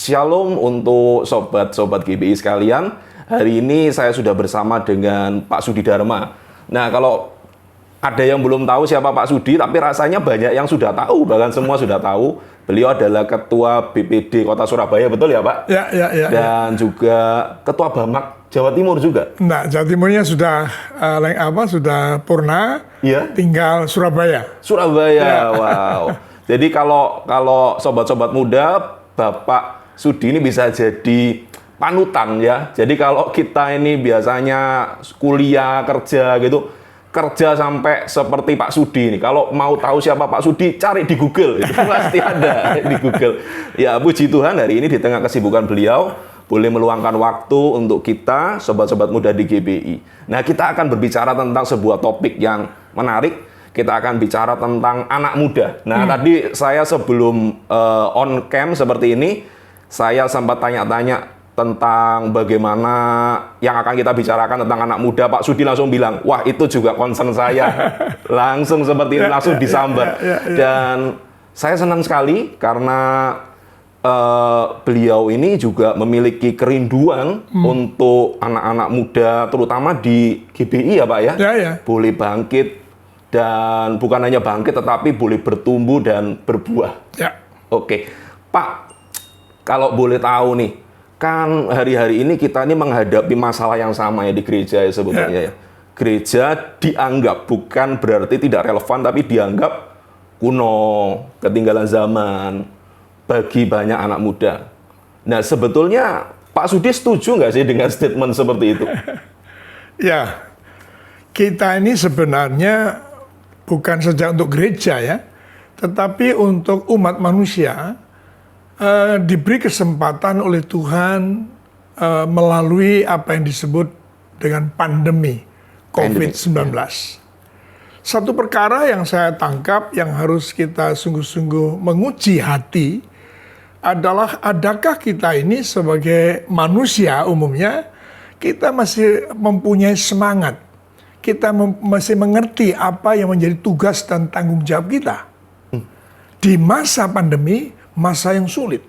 Shalom untuk sobat-sobat GBI sekalian. Hari ini saya sudah bersama dengan Pak Sudi Dharma. Nah, kalau ada yang belum tahu siapa Pak Sudi, tapi rasanya banyak yang sudah tahu, bahkan semua sudah tahu. Beliau adalah Ketua BPD Kota Surabaya, betul ya Pak? Ya. Dan juga Ketua Bamak Jawa Timur juga. Nah, Jawa Timurnya sudah sudah purna, Iya. tinggal Surabaya. Surabaya, wow. Jadi kalau sobat-sobat muda, Bapak Sudi ini bisa jadi panutan ya. Jadi kalau kita ini biasanya kuliah, kerja gitu, kerja sampai seperti Pak Sudi ini. Kalau mau tahu siapa Pak Sudi, cari di Google. Itu pasti ada di Google. Ya, puji Tuhan hari ini di tengah kesibukan beliau, boleh meluangkan waktu untuk kita, sobat-sobat muda di GBI. Nah, kita akan berbicara tentang sebuah topik yang menarik. Kita akan bicara tentang anak muda. Nah, tadi saya sebelum on cam seperti ini, saya sempat tanya-tanya tentang bagaimana yang akan kita bicarakan tentang anak muda. Pak Sudi langsung bilang, wah itu juga concern saya. Langsung seperti ini, langsung disambar. Dan saya senang sekali karena beliau ini juga memiliki kerinduan untuk anak-anak muda, terutama di GBI ya Pak ya. Boleh bangkit. Dan bukan hanya bangkit, tetapi boleh bertumbuh dan berbuah. Ya. Oke, Pak, kalau boleh tahu nih, kan hari-hari ini kita ini menghadapi masalah yang sama ya di gereja ya sebetulnya ya. Gereja dianggap bukan berarti tidak relevan, tapi dianggap kuno, ketinggalan zaman bagi banyak anak muda. Nah, sebetulnya Pak Sudi setuju nggak sih dengan statement seperti itu? Ya, kita ini sebenarnya bukan saja untuk gereja ya, tetapi untuk umat manusia diberi kesempatan oleh Tuhan melalui apa yang disebut dengan pandemi COVID-19. Satu perkara yang saya tangkap yang harus kita sungguh-sungguh menguji hati adalah adakah kita ini sebagai manusia umumnya kita masih mempunyai semangat, kita masih mengerti apa yang menjadi tugas dan tanggung jawab kita di masa pandemi, masa yang sulit.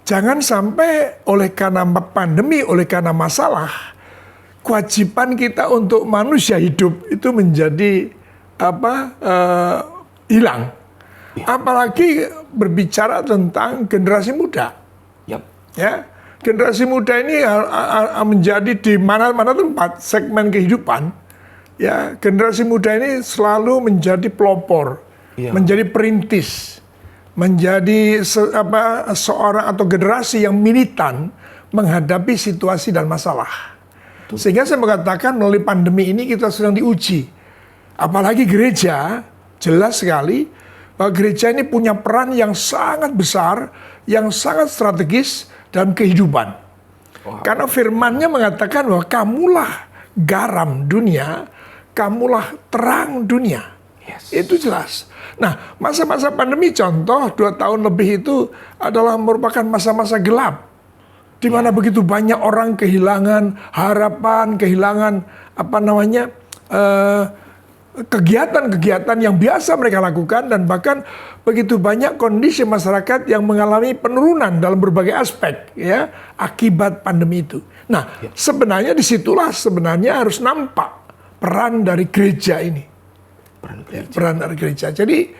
Jangan sampai oleh karena pandemi, oleh karena masalah, kewajiban kita untuk manusia hidup itu menjadi hilang. Apalagi berbicara tentang generasi muda. Ya. Generasi muda ini menjadi di mana-mana tempat segmen kehidupan, ya generasi muda ini selalu menjadi pelopor, menjadi perintis, menjadi seorang atau generasi yang militan menghadapi situasi dan masalah. Sehingga saya mengatakan melalui pandemi ini kita sedang diuji, apalagi gereja jelas sekali bahwa gereja ini punya peran yang sangat besar, yang sangat strategis dalam kehidupan. Karena firman-Nya mengatakan bahwa kamulah garam dunia, kamulah terang dunia. Itu jelas. Nah, masa-masa pandemi contoh 2 tahun lebih itu adalah merupakan masa-masa gelap. Di mana begitu banyak orang kehilangan harapan, kehilangan kegiatan-kegiatan yang biasa mereka lakukan, dan bahkan begitu banyak kondisi masyarakat yang mengalami penurunan dalam berbagai aspek ya akibat pandemi itu. Nah, sebenarnya disitulah sebenarnya harus nampak peran dari gereja ini. Peran dari gereja. Jadi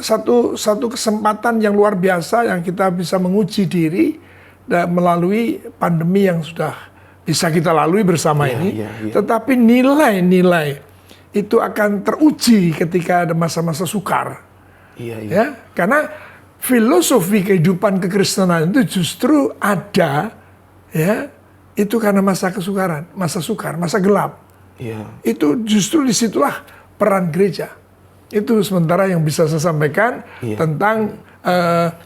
satu kesempatan yang luar biasa yang kita bisa menguji diri dan melalui pandemi yang sudah bisa kita lalui bersama ini. Tetapi nilai-nilai itu akan teruji ketika ada masa-masa sukar. Ya, karena filosofi kehidupan kekristenan itu justru ada, ya, itu karena masa kesukaran, masa sukar, masa gelap. Itu justru disitulah peran gereja. Itu sementara yang bisa saya sampaikan tentang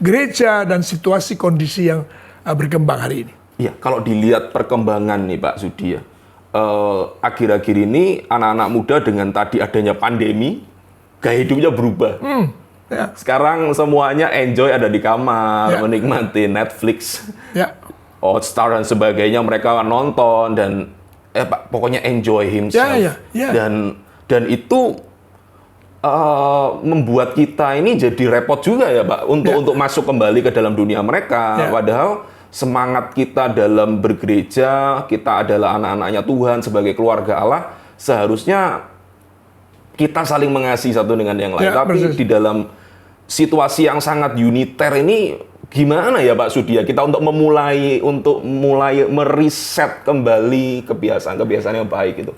gereja dan situasi kondisi yang berkembang hari ini. Iya, kalau dilihat perkembangan nih Pak Sudi ya, akhir-akhir ini anak-anak muda dengan tadi adanya pandemi, gaya hidupnya berubah. Sekarang semuanya enjoy ada di kamar, menikmati Netflix, Hotstar dan sebagainya, mereka nonton dan pokoknya enjoy himself. Dan itu membuat kita ini jadi repot juga ya Pak untuk masuk kembali ke dalam dunia mereka. Padahal semangat kita dalam bergereja, kita adalah anak-anaknya Tuhan sebagai keluarga Allah, seharusnya kita saling mengasihi satu dengan yang lain. Tapi di dalam situasi yang sangat uniter ini gimana ya Pak Sudi ya kita untuk mulai meriset kembali kebiasaan-kebiasaan yang baik itu.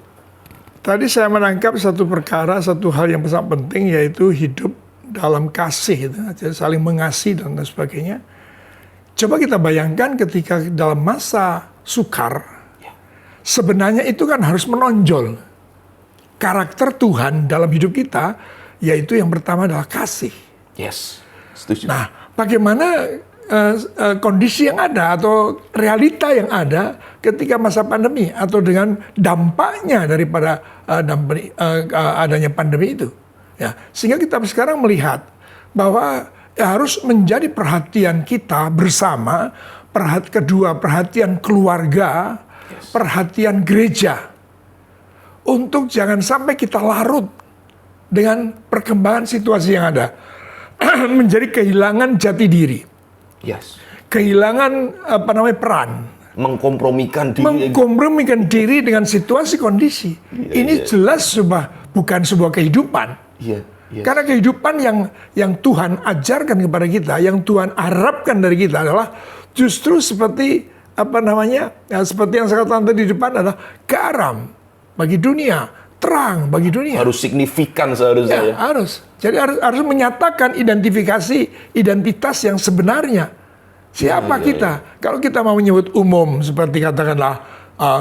Tadi saya menangkap satu perkara, satu hal yang sangat penting, yaitu hidup dalam kasih, jadi saling mengasihi dan sebagainya. Coba kita bayangkan ketika dalam masa sukar, sebenarnya itu kan harus menonjol karakter Tuhan dalam hidup kita, yaitu yang pertama adalah kasih. Yes, setuju. Nah, bagaimana kondisi yang ada atau realita yang ada ketika masa pandemi atau dengan dampaknya daripada adanya pandemi itu, ya, sehingga kita sekarang melihat bahwa harus menjadi perhatian kita bersama, perhatian keluarga, perhatian gereja, untuk jangan sampai kita larut dengan perkembangan situasi yang ada, menjadi kehilangan jati diri. Kehilangan peran, mengkompromikan diri dengan situasi kondisi. Ini jelas bukan sebuah kehidupan. Karena kehidupan yang Tuhan ajarkan kepada kita, yang Tuhan harapkan dari kita adalah justru seperti seperti yang saya katakan tadi di depan, adalah garam bagi dunia, terang bagi dunia. Harus signifikan seharusnya. Harus. Jadi harus menyatakan identitas yang sebenarnya. Siapa kita? Kalau kita mau menyebut umum, seperti katakanlah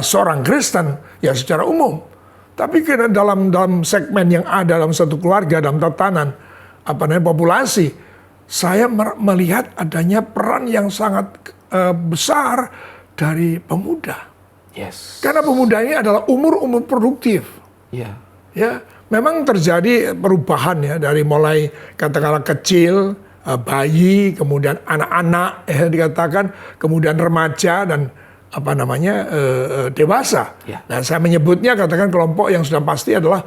seorang Kristen, ya secara umum. Tapi karena dalam segmen yang ada dalam satu keluarga, dalam tatanan populasi, saya melihat adanya peran yang sangat besar dari pemuda. Karena pemuda ini adalah umur produktif. Ya, memang terjadi perubahan ya, dari mulai katakanlah kecil, bayi, kemudian anak-anak dikatakan, kemudian remaja dan dewasa. Nah, saya menyebutnya katakan kelompok yang sudah pasti adalah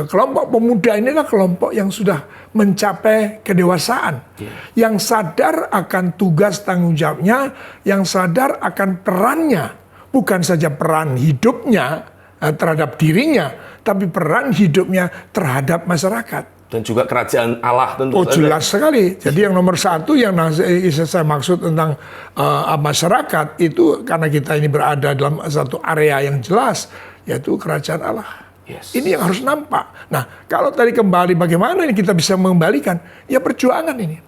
kelompok pemuda ini adalah kelompok yang sudah mencapai kedewasaan, yang sadar akan tugas tanggung jawabnya, yang sadar akan perannya, bukan saja peran hidupnya terhadap dirinya, tapi peran hidupnya terhadap masyarakat. Dan juga kerajaan Allah tentu saja. Jelas sekali. Jadi yang nomor satu yang saya maksud tentang masyarakat itu, karena kita ini berada dalam satu area yang jelas, yaitu kerajaan Allah. Ini yang harus nampak. Nah, kalau tadi kembali bagaimana ini kita bisa mengembalikan? Ya perjuangan ini.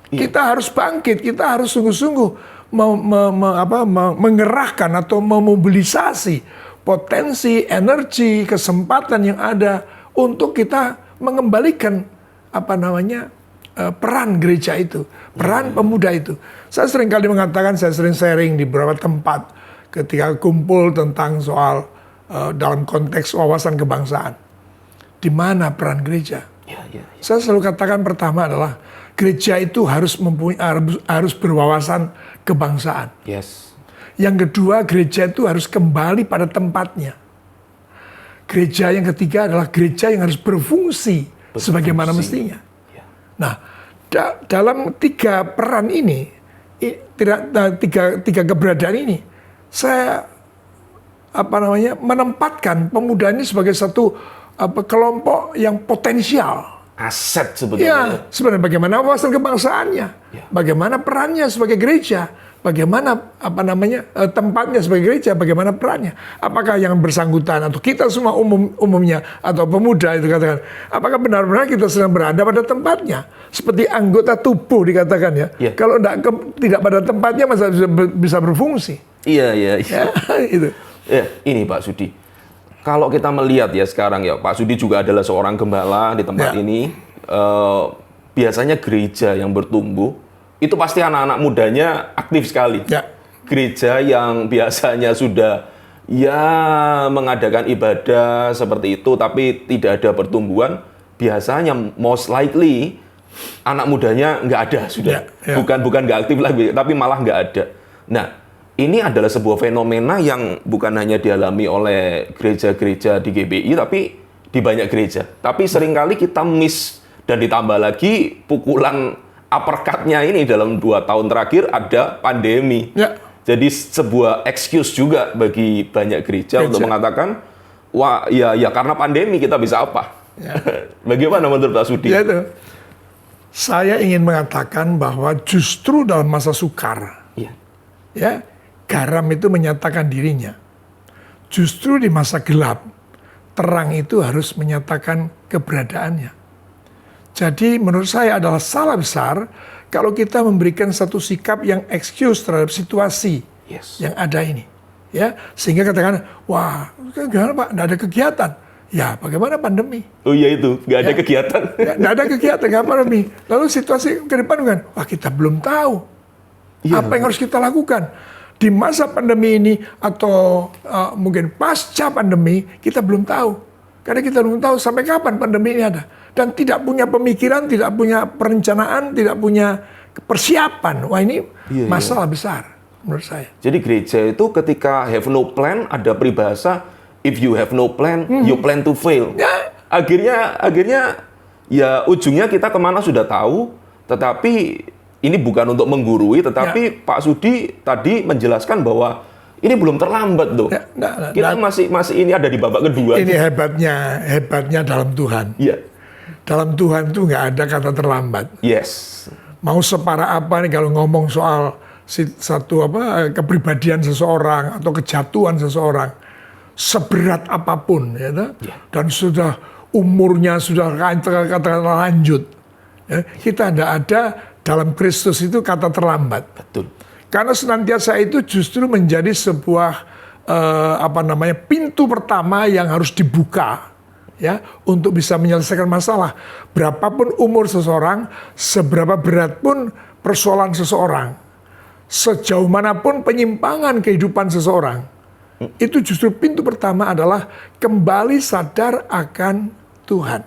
Kita harus bangkit, kita harus sungguh-sungguh mengerahkan atau memobilisasi potensi, energi, kesempatan yang ada untuk kita mengembalikan peran gereja itu, peran pemuda itu. Saya sering kali mengatakan, saya sering sharing di beberapa tempat ketika kumpul tentang soal dalam konteks wawasan kebangsaan. Di mana peran gereja? Saya selalu katakan pertama adalah gereja itu harus berwawasan kebangsaan. Yang kedua, gereja itu harus kembali pada tempatnya. Gereja yang ketiga adalah gereja yang harus berfungsi sebagaimana mestinya. Nah, dalam tiga peran ini, tiga keberadaan ini, saya menempatkan pemuda ini sebagai satu kelompok yang potensial. Aset sebetulnya. Ya, sebenarnya bagaimana wawasan kebangsaannya, bagaimana perannya sebagai gereja, bagaimana tempatnya sebagai gereja, bagaimana perannya. Apakah yang bersangkutan atau kita semua umumnya atau pemuda itu katakan, apakah benar-benar kita sedang berada pada tempatnya? Seperti anggota tubuh dikatakan ya. Kalau tidak pada tempatnya masa bisa berfungsi. Iya. Itu. Ini Pak Sudi. Kalau kita melihat ya sekarang ya, Pak Sudi juga adalah seorang gembala di tempat ini. Biasanya gereja yang bertumbuh itu pasti anak-anak mudanya aktif sekali. Gereja yang biasanya sudah mengadakan ibadah seperti itu, tapi tidak ada pertumbuhan, biasanya most likely anak mudanya nggak ada sudah. Bukan nggak aktif lagi, tapi malah nggak ada. Nah, ini adalah sebuah fenomena yang bukan hanya dialami oleh gereja-gereja di GBI, tapi di banyak gereja. Tapi seringkali kita miss, dan ditambah lagi pukulan uppercut-nya ini dalam 2 tahun terakhir ada pandemi. Ya. Jadi sebuah excuse juga bagi banyak gereja untuk mengatakan, wah ya karena pandemi kita bisa apa? Ya. Bagaimana menurut Pak Sudi? Ya itu. Saya ingin mengatakan bahwa justru dalam masa sukar, ya, garam itu menyatakan dirinya. Justru di masa gelap, terang itu harus menyatakan keberadaannya. Jadi menurut saya adalah salah besar kalau kita memberikan satu sikap yang excuse terhadap situasi yang ada ini. Ya, sehingga katakan, wah, gimana Pak, nggak ada kegiatan. Ya, bagaimana pandemi? Oh iya itu, nggak ada kegiatan. Nggak ada kegiatan, nggak pandemi. Lalu situasi ke depan kan, wah kita belum tahu apa yang harus kita lakukan. Di masa pandemi ini atau mungkin pasca pandemi, kita belum tahu. Karena kita belum tahu sampai kapan pandemi ini ada. Dan tidak punya pemikiran, tidak punya perencanaan, tidak punya persiapan. Wah ini masalah besar menurut saya. Jadi gereja itu ketika have no plan, ada peribahasa, if you have no plan, you plan to fail. Ya. Akhirnya ya ujungnya kita kemana sudah tahu, tetapi ini bukan untuk menggurui, tetapi Pak Sudi tadi menjelaskan bahwa ini belum terlambat loh. Kita masih ini ada di babak kedua. Ini hebatnya dalam Tuhan. Iya. Dalam Tuhan tuh nggak ada kata terlambat. Yes. Mau separah apa nih kalau ngomong soal satu kepribadian seseorang atau kejatuhan seseorang, seberat apapun, ya, dan sudah umurnya sudah katakan lanjut, ya, kita tidak ada dalam Kristus itu kata terlambat. Betul. Karena senantiasa itu justru menjadi sebuah pintu pertama yang harus dibuka, ya, untuk bisa menyelesaikan masalah. Berapapun umur seseorang, seberapa berat pun persoalan seseorang, sejauh manapun penyimpangan kehidupan seseorang, itu justru pintu pertama adalah kembali sadar akan Tuhan.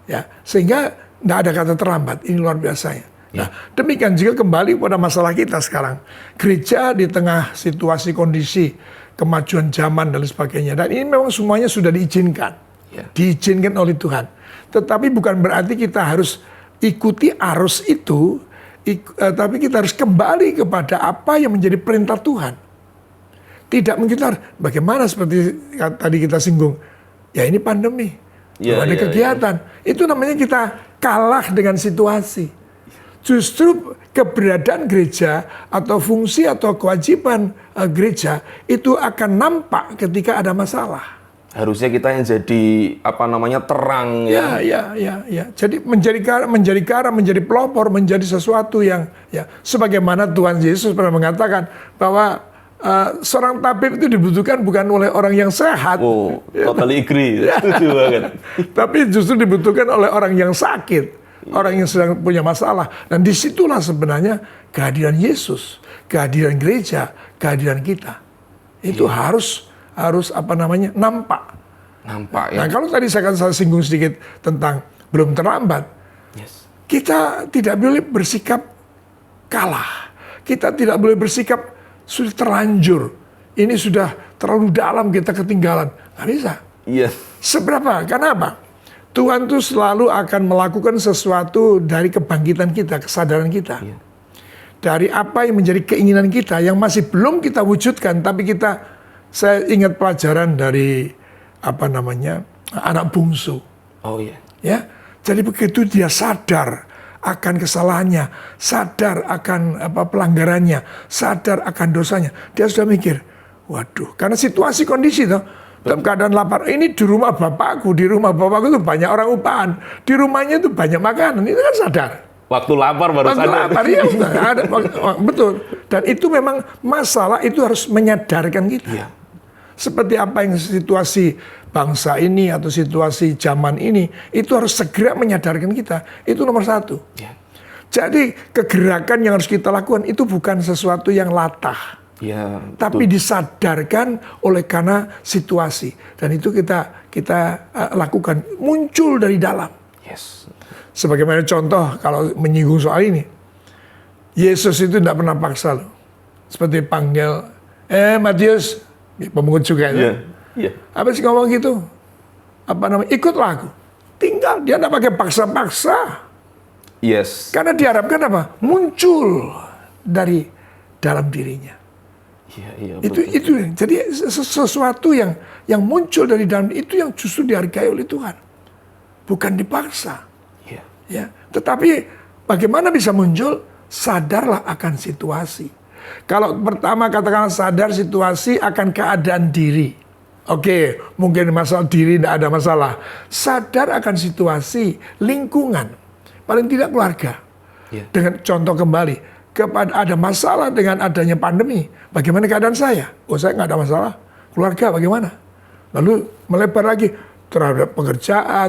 Ya, sehingga tidak ada kata terlambat. Ini luar biasanya. Nah, demikian juga kembali pada masalah kita sekarang. Gereja di tengah situasi kondisi kemajuan zaman dan sebagainya. Dan ini memang semuanya sudah diizinkan. Diizinkan oleh Tuhan. Tetapi bukan berarti kita harus ikuti arus itu, tapi kita harus kembali kepada apa yang menjadi perintah Tuhan. Tidak mungkin bagaimana seperti tadi kita singgung. Ya ini pandemi. Ada kegiatan. Itu namanya kita kalah dengan situasi. Justru keberadaan gereja atau fungsi atau kewajiban gereja itu akan nampak ketika ada masalah. Harusnya kita yang jadi terang ya. Ya. Jadi menjadi garam, menjadi pelopor, menjadi sesuatu yang sebagaimana Tuhan Yesus pernah mengatakan bahwa seorang tabib itu dibutuhkan bukan oleh orang yang sehat. Oh, totally agree. Setuju banget. Tapi justru dibutuhkan oleh orang yang sakit. Orang yang sedang punya masalah. Dan disitulah sebenarnya kehadiran Yesus, kehadiran gereja, kehadiran kita. Itu harus nampak. Nampak ya. Nah kalau tadi saya singgung sedikit tentang belum terlambat. Kita tidak boleh bersikap kalah. Kita tidak boleh bersikap sudah terlanjur. Ini sudah terlalu dalam kita ketinggalan. Nggak bisa. Seberapa? Karena apa? Tuhan tuh selalu akan melakukan sesuatu dari kebangkitan kita, kesadaran kita. Dari apa yang menjadi keinginan kita, yang masih belum kita wujudkan, tapi saya ingat pelajaran dari anak bungsu. Oh iya. Ya, jadi begitu dia sadar akan kesalahannya, sadar akan pelanggarannya, sadar akan dosanya, dia sudah mikir, waduh, karena situasi kondisi tuh. Dalam keadaan lapar, ini di rumah bapakku itu banyak orang upahan, di rumahnya itu banyak makanan, itu kan sadar. Waktu lapar baru sadar. Betul. Dan itu memang masalah itu harus menyadarkan kita. Seperti apa yang situasi bangsa ini atau situasi zaman ini, itu harus segera menyadarkan kita. Itu nomor satu. Jadi kegerakan yang harus kita lakukan itu bukan sesuatu yang latah. Tapi disadarkan oleh karena situasi, dan itu kita lakukan muncul dari dalam. Sebagaimana contoh kalau menyinggung soal ini, Yesus itu tidak pernah paksa loh. Seperti panggil, Matius, pemungut juga itu. Apa sih ngomong gitu? ikutlah aku. Tinggal, dia tidak pakai paksa-paksa. Yes. Karena diharapkan apa? Muncul dari dalam dirinya. Iya, Itu jadi sesuatu yang muncul dari dalam itu yang justru dihargai oleh Tuhan. Bukan dipaksa. Iya. Ya, tetapi bagaimana bisa muncul? Sadarlah akan situasi. Kalau pertama katakanlah sadar situasi akan keadaan diri. Oke, mungkin masalah diri tidak ada masalah. Sadar akan situasi, lingkungan, paling tidak keluarga. Yeah. Dengan contoh kembali, kepada ada masalah dengan adanya pandemi, bagaimana keadaan saya? Oh, saya nggak ada masalah. Keluarga bagaimana? Lalu melebar lagi terhadap pekerjaan,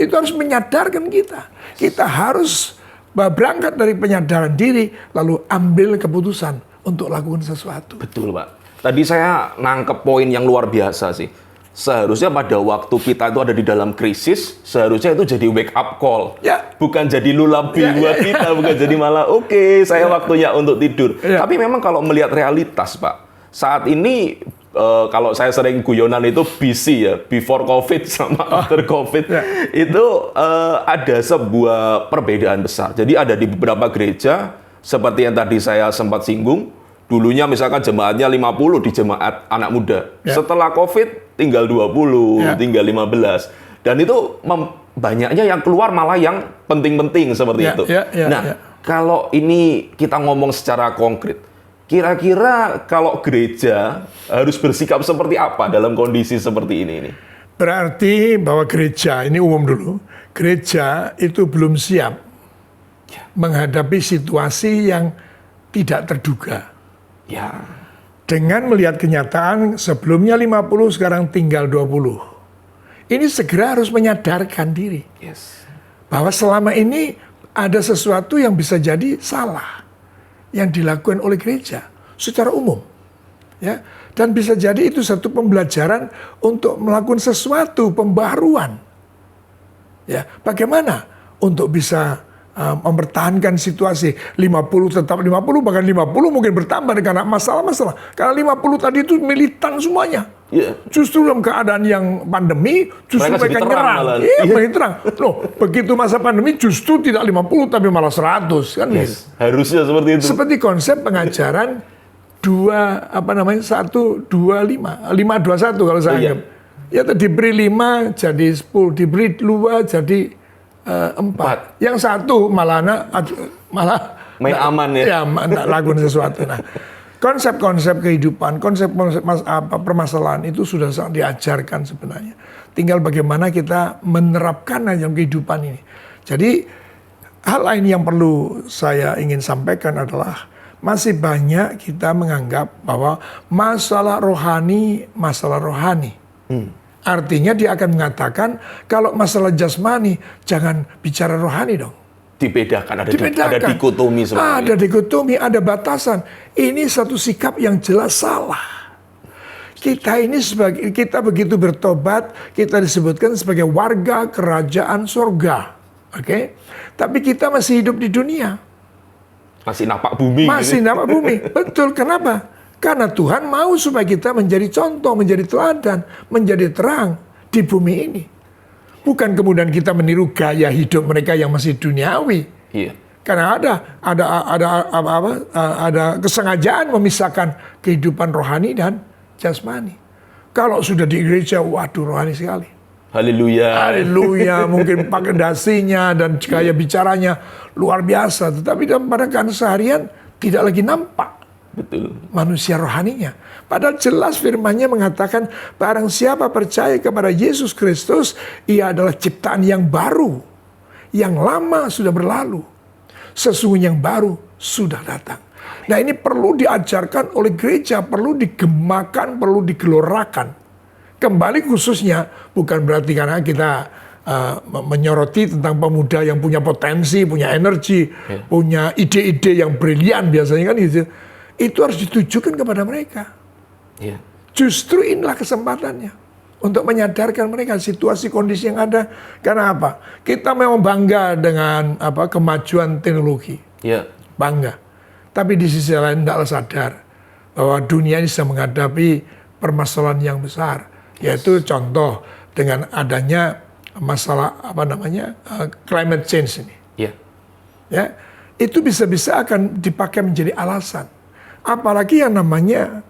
itu harus menyadarkan kita. Kita harus berangkat dari penyadaran diri, lalu ambil keputusan untuk lakukan sesuatu. Betul, Pak. Tadi saya nangkep poin yang luar biasa sih. Seharusnya pada waktu kita itu ada di dalam krisis, seharusnya itu jadi wake up call. Ya. Bukan jadi lullaby buat kita, bukan jadi malah oke, saya waktunya untuk tidur. Ya. Tapi memang kalau melihat realitas, Pak, saat ini kalau saya sering guyonan itu BC ya, before COVID sama after COVID, itu ada sebuah perbedaan besar. Jadi ada di beberapa gereja, seperti yang tadi saya sempat singgung, dulunya misalkan jemaatnya 50 di jemaat anak muda. Ya. Setelah COVID tinggal 20, tinggal 15. Dan itu banyaknya yang keluar malah yang penting-penting seperti itu. Kalau ini kita ngomong secara konkret, kira-kira kalau gereja harus bersikap seperti apa dalam kondisi seperti ini? Berarti bahwa gereja, ini umum dulu, gereja itu belum siap menghadapi situasi yang tidak terduga. Ya. Dengan melihat kenyataan sebelumnya 50, sekarang tinggal 20. Ini segera harus menyadarkan diri. Yes. Bahwa selama ini ada sesuatu yang bisa jadi salah yang dilakukan oleh gereja secara umum. Ya, dan bisa jadi itu satu pembelajaran untuk melakukan sesuatu pembaruan. Ya, bagaimana untuk bisa mempertahankan situasi 50 tetap 50, bahkan 50 mungkin bertambah karena masalah-masalah. Karena 50 tadi itu militan semuanya. Yeah. Justru dalam keadaan yang pandemi, justru mereka nyerang. Iya, terang. Loh, begitu masa pandemi justru tidak 50 tapi malah 100 kan? Yes. Harusnya seperti itu. Seperti konsep pengajaran 1, 2, 5, 5, 2, 1 kalau saya anggap. Ya, diberi 5 jadi 10, diberi 2 jadi 4. Yang 1 malah main aman ya. Ya, lakukan sesuatu. Nah, konsep-konsep kehidupan, konsep-konsep permasalahan itu sudah sangat diajarkan sebenarnya. Tinggal bagaimana kita menerapkan dalam kehidupan ini. Jadi hal lain yang perlu saya ingin sampaikan adalah masih banyak kita menganggap bahwa masalah rohani. Artinya dia akan mengatakan kalau masalah jasmani jangan bicara rohani dong. Dibedakan, ada dikotomi sebenarnya. Ada dikotomi, ada batasan. Ini satu sikap yang jelas salah. Kita begitu bertobat, kita disebutkan sebagai warga kerajaan surga. Oke? Tapi kita masih hidup di dunia. Masih napak bumi. Betul, kenapa? Karena Tuhan mau supaya kita menjadi contoh, menjadi teladan, menjadi terang di bumi ini. Bukan kemudian kita meniru gaya hidup mereka yang masih duniawi. Iya. Karena ada kesengajaan memisahkan kehidupan rohani dan jasmani. Kalau sudah di gereja, waduh rohani sekali. Haleluya. Mungkin pakai dasinya dan gaya bicaranya luar biasa. Tetapi pada keseharian tidak lagi nampak. Betul. Manusia rohaninya. Padahal jelas firman-Nya mengatakan barang siapa percaya kepada Yesus Kristus, ia adalah ciptaan yang baru. Yang lama sudah berlalu. Sesungguhnya yang baru sudah datang. Nah, ini perlu diajarkan oleh gereja, perlu digemakan, perlu digelorakan. Kembali khususnya bukan berarti karena kita menyoroti tentang pemuda yang punya potensi, punya energi, punya ide-ide yang brilian biasanya kan gitu. Itu harus ditujukan kepada mereka. Yeah. Justru inilah kesempatannya untuk menyadarkan mereka situasi kondisi yang ada. Karena apa? Kita memang bangga dengan kemajuan teknologi. Yeah. Bangga. Tapi di sisi lain tidaklah sadar bahwa dunia ini sedang menghadapi permasalahan yang besar. Yaitu contoh dengan adanya masalah climate change ini. Iya. Ya, itu bisa-bisa akan dipakai menjadi alasan. Apalagi yang namanya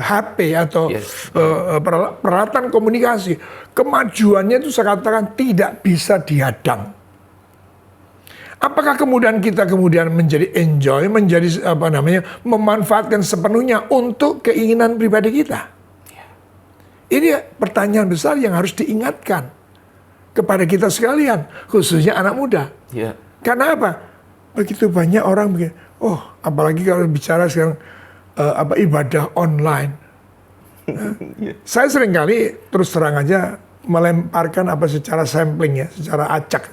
HP atau peralatan komunikasi, kemajuannya itu saya katakan tidak bisa dihadang. Apakah kemudian kita menjadi enjoy, menjadi memanfaatkan sepenuhnya untuk keinginan pribadi kita? Ini pertanyaan besar yang harus diingatkan kepada kita sekalian, khususnya anak muda. Yeah. Karena apa? Begitu banyak orang begini. Oh, apalagi kalau bicara sekarang ibadah online. Saya seringkali terus terang aja melemparkan secara sampling ya, secara acak.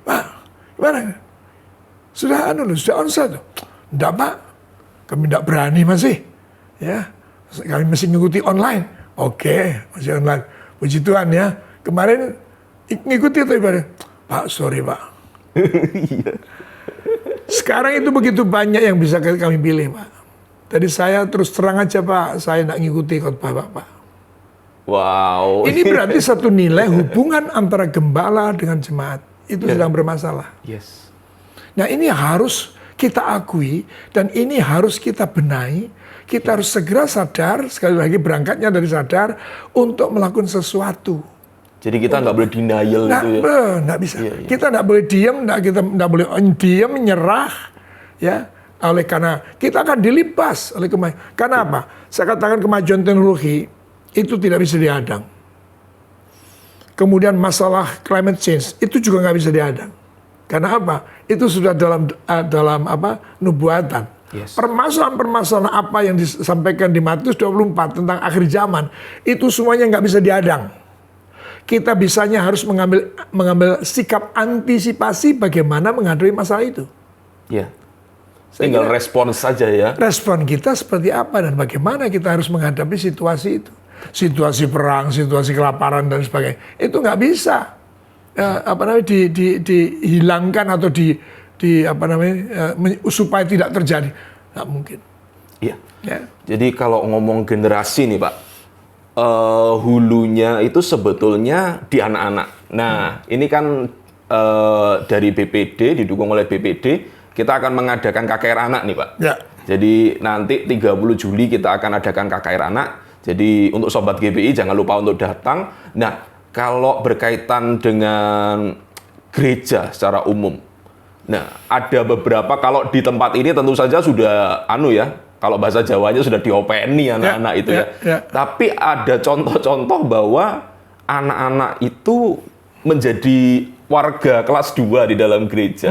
Pak, gimana? Sudah onsite? Enggak, Pak. Kami enggak berani masih. Ya. Kami masih mengikuti online. Oke, masih online. Puji Tuhan ya. Kemarin ngikuti itu ibadah. Pak, sorry Pak. Sekarang itu begitu banyak yang bisa kami pilih, Pak. Tadi saya terus terang aja, Pak, saya tidak ngikuti khotbah Pak. Wow. Ini berarti satu nilai hubungan antara gembala dengan jemaat itu sedang bermasalah. Yes. Nah, ini harus kita akui dan ini harus kita benahi. Kita harus segera sadar, sekali lagi berangkatnya dari sadar untuk melakukan sesuatu. Jadi kita nggak boleh denial itu ya? Nggak bisa. Iya. Kita nggak boleh diam, kita nggak boleh diam, menyerah, ya. Karena kita akan dilipas oleh kemajuan. Karena apa? Saya katakan kemajuan teknologi itu tidak bisa dihadang. Kemudian masalah climate change itu juga nggak bisa dihadang. Karena apa? Itu sudah dalam nubuatan. Yes. Permasalahan-permasalahan apa yang disampaikan di Matius 24 tentang akhir zaman itu semuanya nggak bisa dihadang. Kita bisanya harus mengambil sikap antisipasi bagaimana menghadapi masalah itu. Ya. Tinggal respons saja ya. Respon kita seperti apa dan bagaimana kita harus menghadapi situasi itu. Situasi perang, situasi kelaparan dan sebagainya. Itu nggak bisa dihilangkan atau supaya tidak terjadi. Nggak mungkin. Iya. Ya. Jadi kalau ngomong generasi nih Pak, hulunya itu sebetulnya di anak-anak. Nah, ini kan dari BPD, didukung oleh BPD, kita akan mengadakan KKR anak nih Pak. Ya. Jadi nanti 30 Juli kita akan adakan KKR anak. Jadi untuk Sobat GBI jangan lupa untuk datang. Nah, kalau berkaitan dengan gereja secara umum, nah ada beberapa, kalau di tempat ini tentu saja sudah kalau bahasa Jawanya sudah diopeni anak-anak itu ya. Tapi ada contoh-contoh bahwa anak-anak itu menjadi warga kelas 2 di dalam gereja.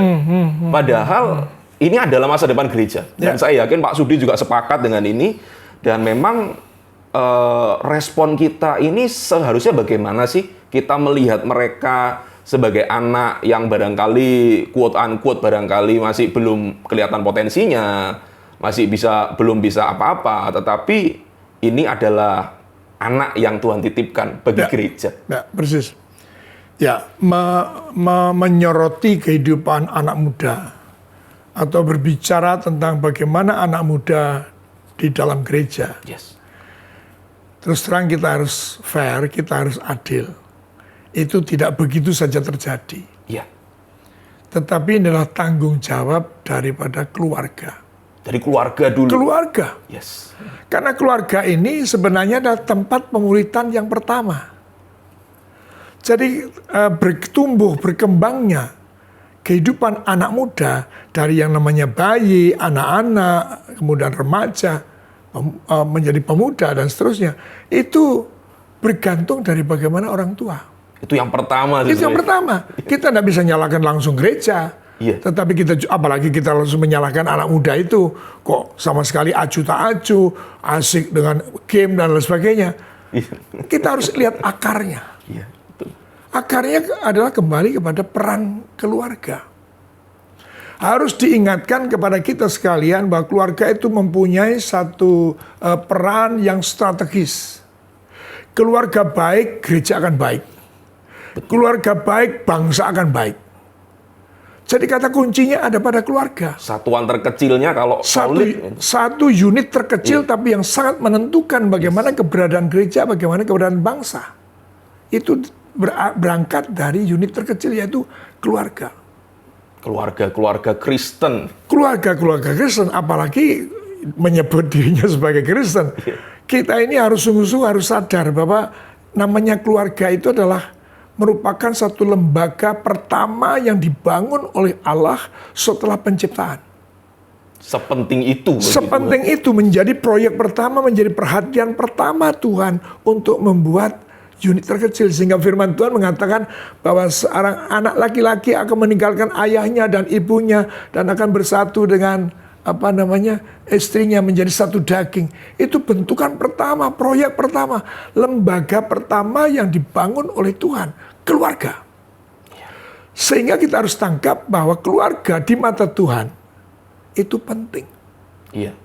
Padahal ini adalah masa depan gereja. Dan saya yakin Pak Sudi juga sepakat dengan ini. Dan memang respon kita ini seharusnya bagaimana sih kita melihat mereka sebagai anak yang barangkali quote-unquote barangkali masih belum kelihatan potensinya, masih belum bisa apa-apa, tetapi ini adalah anak yang Tuhan titipkan bagi gereja. Ya, persis. Ya, menyoroti kehidupan anak muda atau berbicara tentang bagaimana anak muda di dalam gereja. Yes. Terus terang kita harus fair, kita harus adil. Itu tidak begitu saja terjadi. Ya. Tetapi ini adalah tanggung jawab daripada keluarga. Dari keluarga dulu. Keluarga. Yes. Karena keluarga ini sebenarnya adalah tempat pemuritan yang pertama. Jadi bertumbuh, berkembangnya kehidupan anak muda dari yang namanya bayi, anak-anak, kemudian remaja, menjadi pemuda dan seterusnya, itu bergantung dari bagaimana orang tua. Itu yang pertama. Itu yang pertama. Kita tidak bisa nyalakan langsung gereja. Iya. Tetapi apalagi kita langsung menyalahkan anak muda itu, kok sama sekali acu tak acu, asik dengan game dan lain sebagainya. Iya. Kita harus lihat akarnya. Iya, betul. Akarnya adalah kembali kepada peran keluarga. Harus diingatkan kepada kita sekalian bahwa keluarga itu mempunyai satu peran yang strategis. Keluarga baik, gereja akan baik. Keluarga baik, bangsa akan baik. Jadi kata kuncinya ada pada keluarga. Satuan terkecilnya kalau solid. Satu unit terkecil tapi yang sangat menentukan bagaimana keberadaan gereja, bagaimana keberadaan bangsa. Itu berangkat dari unit terkecil yaitu keluarga. Keluarga Kristen. Keluarga Kristen, apalagi menyebut dirinya sebagai Kristen. Kita ini harus sungguh-sungguh harus sadar bahwa namanya keluarga itu adalah merupakan satu lembaga pertama yang dibangun oleh Allah setelah penciptaan. Sepenting itu. Sepenting itu menjadi proyek pertama, menjadi perhatian pertama Tuhan untuk membuat unit terkecil. Sehingga firman Tuhan mengatakan bahwa seorang anak laki-laki akan meninggalkan ayahnya dan ibunya dan akan bersatu dengan istrinya menjadi satu daging. Itu bentukan pertama, proyek pertama, lembaga pertama yang dibangun oleh Tuhan, keluarga. Sehingga kita harus tangkap bahwa keluarga di mata Tuhan itu penting. Iya.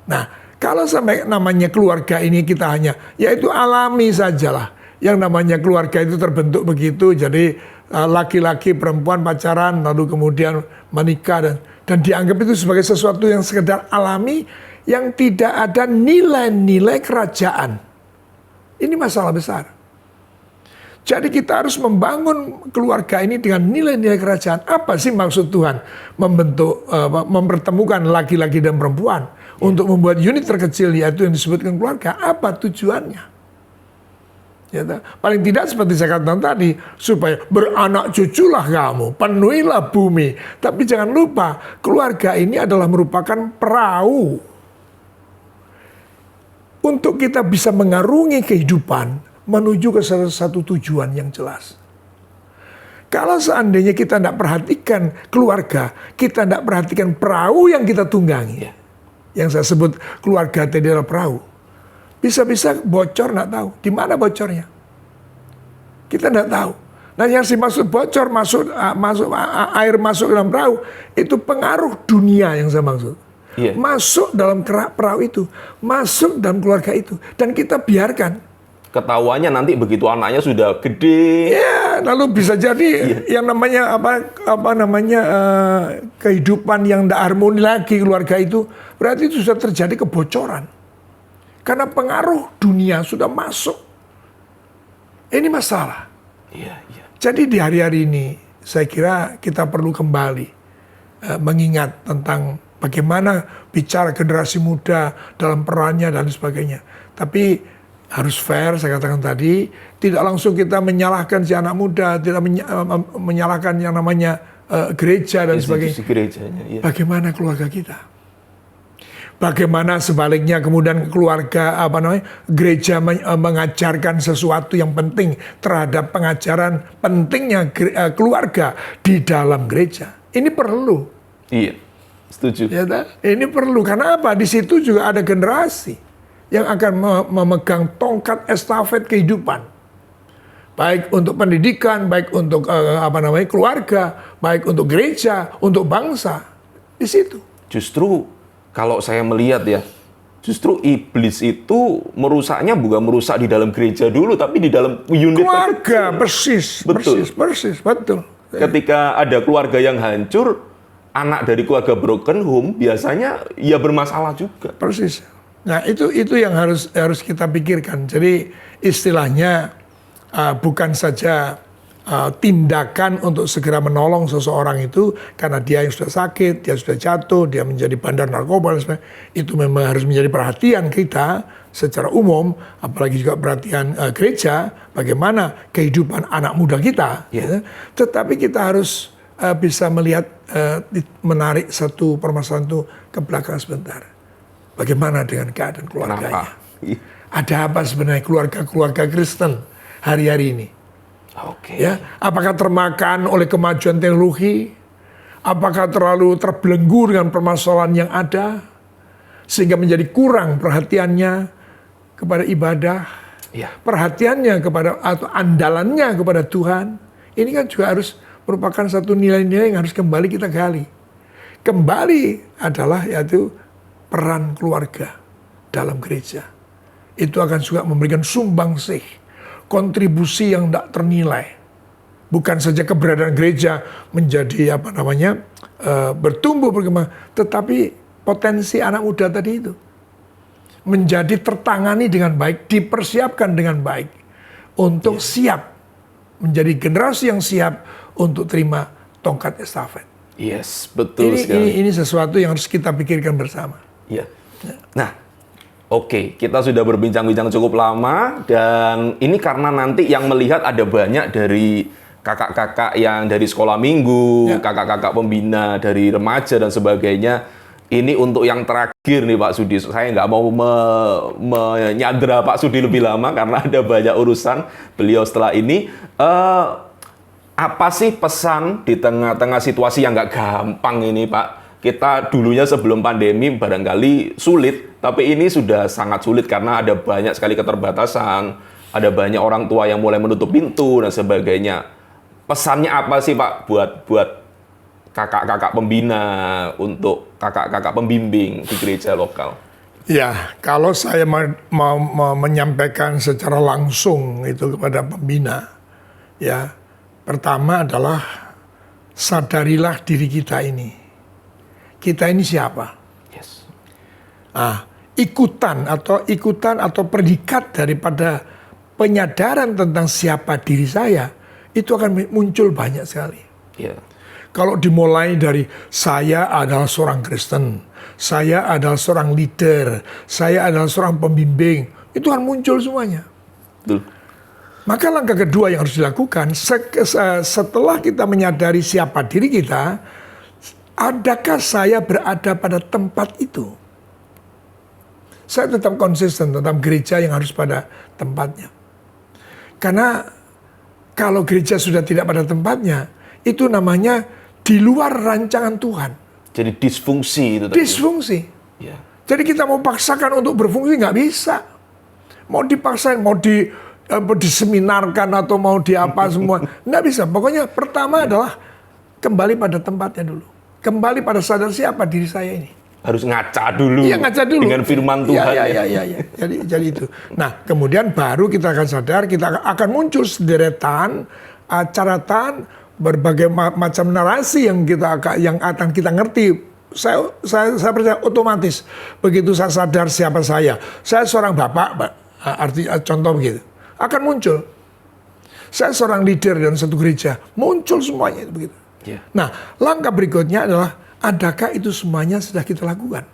Nah, kalau sampai namanya keluarga ini kita hanya, yaitu alami sajalah. Yang namanya keluarga itu terbentuk begitu, jadi laki-laki perempuan pacaran, lalu kemudian menikah dan dianggap itu sebagai sesuatu yang sekedar alami, yang tidak ada nilai-nilai kerajaan. Ini masalah besar. Jadi kita harus membangun keluarga ini dengan nilai-nilai kerajaan. Apa sih maksud Tuhan mempertemukan laki-laki dan perempuan untuk membuat unit terkecil yaitu yang disebutkan keluarga? Apa tujuannya? Ya, paling tidak seperti saya katakan tadi, supaya beranak cuculah kamu, penuhilah bumi. Tapi jangan lupa, keluarga ini adalah merupakan perahu untuk kita bisa mengarungi kehidupan menuju ke satu tujuan yang jelas. Kalau seandainya kita tidak perhatikan keluarga, kita tidak perhatikan perahu yang kita tunggangi, yang saya sebut keluarga tadi adalah perahu. Bisa-bisa bocor, nggak tahu. Di mana bocornya? Kita nggak tahu. Nah, yang dimaksud bocor, air masuk dalam perahu, itu pengaruh dunia yang saya maksud. Yeah. Masuk dalam perahu itu, masuk dalam keluarga itu. Dan kita biarkan. Ketahuannya nanti begitu anaknya sudah gede. Ya, lalu bisa jadi yang namanya kehidupan yang tidak harmoni lagi keluarga itu, berarti itu sudah terjadi kebocoran. Karena pengaruh dunia sudah masuk. Ini masalah. Iya. Jadi di hari-hari ini, saya kira kita perlu kembali mengingat tentang bagaimana bicara generasi muda dalam perannya dan sebagainya. Tapi harus fair, saya katakan tadi, tidak langsung kita menyalahkan si anak muda, tidak menyalahkan yang namanya gereja dan sebagainya. Gerejanya, iya. Bagaimana keluarga kita? Bagaimana sebaliknya kemudian gereja mengajarkan sesuatu yang penting terhadap pengajaran pentingnya keluarga di dalam gereja. Ini perlu. Iya, setuju. Ya, ini perlu karena apa? Di situ juga ada generasi yang akan memegang tongkat estafet kehidupan. Baik untuk pendidikan, baik untuk keluarga, baik untuk gereja, untuk bangsa. Di situ. Justru kalau saya melihat ya, justru iblis itu merusaknya bukan merusak di dalam gereja dulu, tapi di dalam unit keluarga. Persis. Ketika ada keluarga yang hancur, anak dari keluarga broken home biasanya ya bermasalah juga. Persis. Nah itu yang harus kita pikirkan. Jadi istilahnya bukan saja tindakan untuk segera menolong seseorang itu karena dia yang sudah sakit, dia sudah jatuh, dia menjadi bandar narkoba dan sebagainya. Itu memang harus menjadi perhatian kita secara umum, apalagi juga perhatian gereja, bagaimana kehidupan anak muda kita. Ya. Tetapi kita harus bisa melihat, menarik satu permasalahan itu ke belakang sebentar. Bagaimana dengan keadaan keluarganya? Ada apa sebenarnya keluarga Kristen hari-hari ini? Okay. Ya, apakah termakan oleh kemajuan teknologi? Apakah terlalu terbelenggu dengan permasalahan yang ada sehingga menjadi kurang perhatiannya kepada ibadah, perhatiannya kepada atau andalannya kepada Tuhan? Ini kan juga harus merupakan satu nilai-nilai yang harus kembali kita gali. Kembali adalah yaitu peran keluarga dalam gereja. Itu akan juga memberikan sumbangsih, kontribusi yang tidak ternilai Bukan saja keberadaan gereja menjadi bertumbuh berkembang, tetapi potensi anak muda tadi itu menjadi tertangani dengan baik, dipersiapkan dengan baik untuk siap menjadi generasi yang siap untuk terima tongkat estafet. Yes, betul sekali. Ini sesuatu yang harus kita pikirkan bersama. Iya. Nah, oke, kita sudah berbincang-bincang cukup lama dan ini karena nanti yang melihat ada banyak dari kakak-kakak yang dari sekolah minggu, kakak-kakak pembina dari remaja dan sebagainya. Ini untuk yang terakhir nih Pak Sudi. Saya nggak mau menyandera Pak Sudi lebih lama karena ada banyak urusan beliau setelah ini. Apa sih pesan di tengah-tengah situasi yang nggak gampang ini Pak? Kita dulunya sebelum pandemi barangkali sulit, tapi ini sudah sangat sulit karena ada banyak sekali keterbatasan, ada banyak orang tua yang mulai menutup pintu dan sebagainya. Pesannya apa sih Pak buat kakak-kakak pembina, untuk kakak-kakak pembimbing di gereja lokal? Ya, kalau saya mau menyampaikan secara langsung itu kepada pembina, ya, pertama adalah sadarilah diri kita ini. Kita ini siapa? Yes. Ikutan atau predikat daripada penyadaran tentang siapa diri saya, itu akan muncul banyak sekali. Yeah. Kalau dimulai dari saya adalah seorang Kristen, saya adalah seorang leader, saya adalah seorang pembimbing, itu akan muncul semuanya. Betul. Maka langkah kedua yang harus dilakukan setelah kita menyadari siapa diri kita, adakah saya berada pada tempat itu? Saya tetap konsisten tentang gereja yang harus pada tempatnya. Karena kalau gereja sudah tidak pada tempatnya, itu namanya di luar rancangan Tuhan. Jadi disfungsi itu tadi. Disfungsi. Ya. Jadi kita mau paksakan untuk berfungsi nggak bisa. Mau dipaksain, mau diseminarkan atau mau di apa semua, nggak bisa. Pokoknya pertama adalah kembali pada tempatnya dulu. Kembali pada sadar siapa diri saya ini. Harus ngaca dulu. Iya, ngaca dulu. Dengan firman Tuhan. Iya. Jadi itu. Nah, kemudian baru kita akan sadar, kita akan muncul sederetan, caratan, berbagai macam narasi yang akan kita ngerti. Saya percaya otomatis begitu saya sadar siapa saya seorang bapak, contoh begitu, akan muncul. Saya seorang leader dalam satu gereja, muncul semuanya begitu. Yeah. Nah, langkah berikutnya adalah adakah itu semuanya sudah kita lakukan?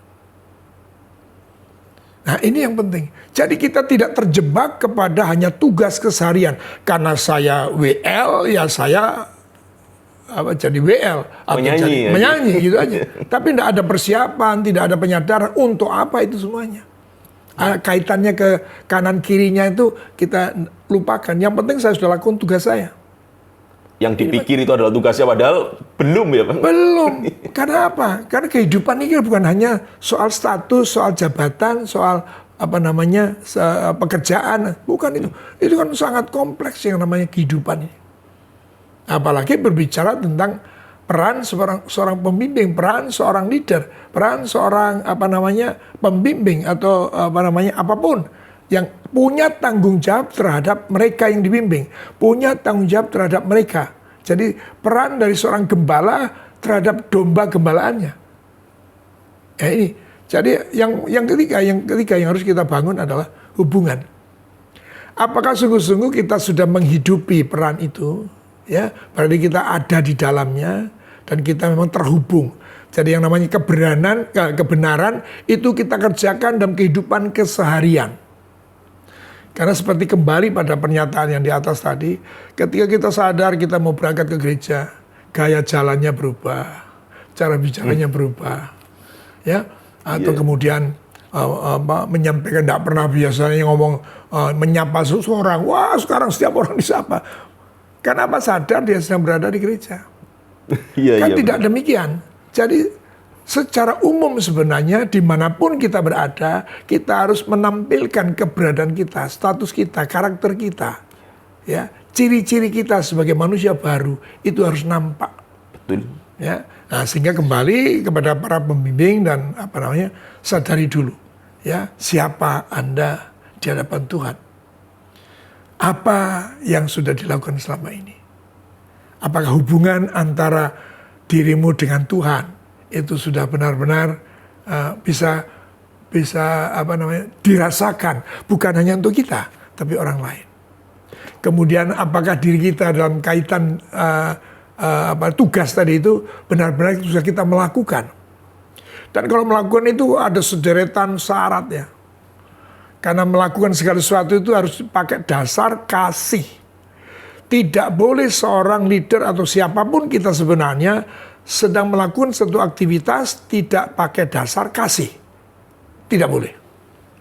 Nah, ini yang penting. Jadi kita tidak terjebak kepada hanya tugas keseharian. Karena saya WL, ya saya jadi WL. Menyanyi gitu aja. Tapi tidak ada persiapan, tidak ada penyadaran untuk apa itu semuanya. Kaitannya ke kanan kirinya itu kita lupakan. Yang penting saya sudah lakukan tugas saya. Yang dipikir itu adalah tugasnya, padahal belum ya Pak? Belum. Karena apa? Karena kehidupan ini bukan hanya soal status, soal jabatan, soal pekerjaan. Bukan itu. Itu kan sangat kompleks yang namanya kehidupan ini. Apalagi berbicara tentang peran seorang pembimbing, peran seorang leader, peran seorang pembimbing atau apapun yang punya tanggung jawab terhadap mereka yang dibimbing, punya tanggung jawab terhadap mereka. Jadi peran dari seorang gembala terhadap domba gembalaannya. Ya ini. Jadi yang ketiga yang harus kita bangun adalah hubungan. Apakah sungguh-sungguh kita sudah menghidupi peran itu? Ya, berarti kita ada di dalamnya dan kita memang terhubung. Jadi yang namanya kebenaran itu kita kerjakan dalam kehidupan keseharian. Karena seperti kembali pada pernyataan yang di atas tadi, ketika kita sadar kita mau berangkat ke gereja, gaya jalannya berubah, cara bicaranya berubah, ya, atau kemudian menyampaikan tidak pernah biasanya ngomong menyapa seseorang, wah sekarang setiap orang disapa. Kenapa sadar dia sedang berada di gereja? Tidak demikian. Jadi secara umum sebenarnya dimanapun kita berada, kita harus menampilkan keberadaan kita, status kita, karakter kita, ya, ciri-ciri kita sebagai manusia baru itu harus nampak. Betul. Ya, nah sehingga kembali kepada para pembimbing dan sadari dulu, ya, siapa Anda di hadapan Tuhan, apa yang sudah dilakukan selama ini. apakah hubungan antara dirimu dengan Tuhan itu sudah benar-benar bisa dirasakan, bukan hanya untuk kita, tapi orang lain. Kemudian apakah diri kita dalam kaitan tugas tadi itu benar-benar sudah kita melakukan. Dan kalau melakukan itu ada sederetan syarat ya. Karena melakukan segala sesuatu itu harus pakai dasar kasih. Tidak boleh seorang leader atau siapapun kita sebenarnya sedang melakukan satu aktivitas tidak pakai dasar kasih. Tidak boleh.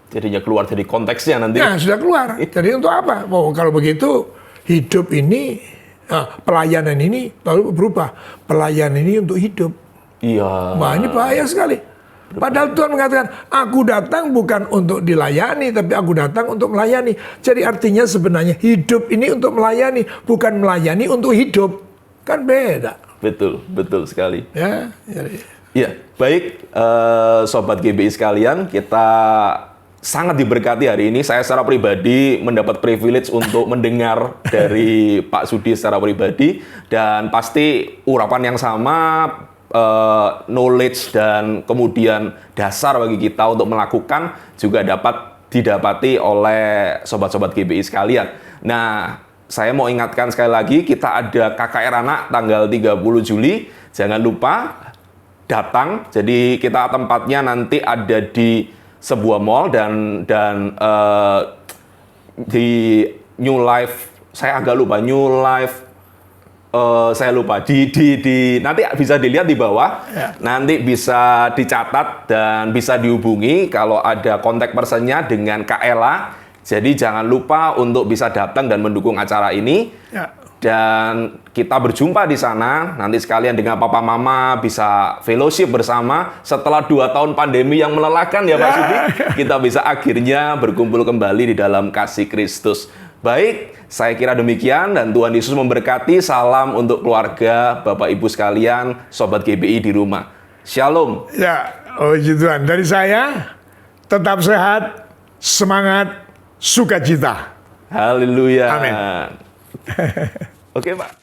Jadinya keluar dari konteksnya nanti. Nah, sudah keluar. Jadi untuk apa? Oh, kalau begitu hidup ini, pelayanan ini lalu berubah. Pelayanan ini untuk hidup. Iya. Wah, ini bahaya sekali. Padahal Tuhan mengatakan, aku datang bukan untuk dilayani, tapi aku datang untuk melayani. Jadi artinya sebenarnya hidup ini untuk melayani, bukan melayani untuk hidup. Kan beda. Betul, betul sekali. Ya, jadi. Ya, baik Sobat GBI sekalian, kita sangat diberkati hari ini. Saya secara pribadi mendapat privilege untuk mendengar dari Pak Sudi secara pribadi. Dan pasti urapan yang sama, knowledge dan kemudian dasar bagi kita untuk melakukan juga dapat didapati oleh sobat-sobat GBI sekalian. Nah, saya mau ingatkan sekali lagi, kita ada KKR Anak tanggal 30 Juli. Jangan lupa datang. Jadi kita tempatnya nanti ada di sebuah mall dan di New Life. Saya agak lupa New Life. Saya lupa nanti bisa dilihat di bawah, ya. Nanti bisa dicatat dan bisa dihubungi kalau ada kontak personnya dengan Kak Ella. Jadi jangan lupa untuk bisa datang dan mendukung acara ini, ya. Dan kita berjumpa di sana nanti sekalian dengan papa mama bisa fellowship bersama setelah 2 tahun pandemi yang melelahkan ya Pak Sudi. Kita bisa akhirnya berkumpul kembali di dalam kasih Kristus. Baik, saya kira demikian dan Tuhan Yesus memberkati. Salam untuk keluarga, Bapak Ibu sekalian, Sobat GBI di rumah. Shalom. Ya, puji Tuhan. Dari saya, tetap sehat, semangat, sukacita. Haleluya. Amin. Oke, Pak.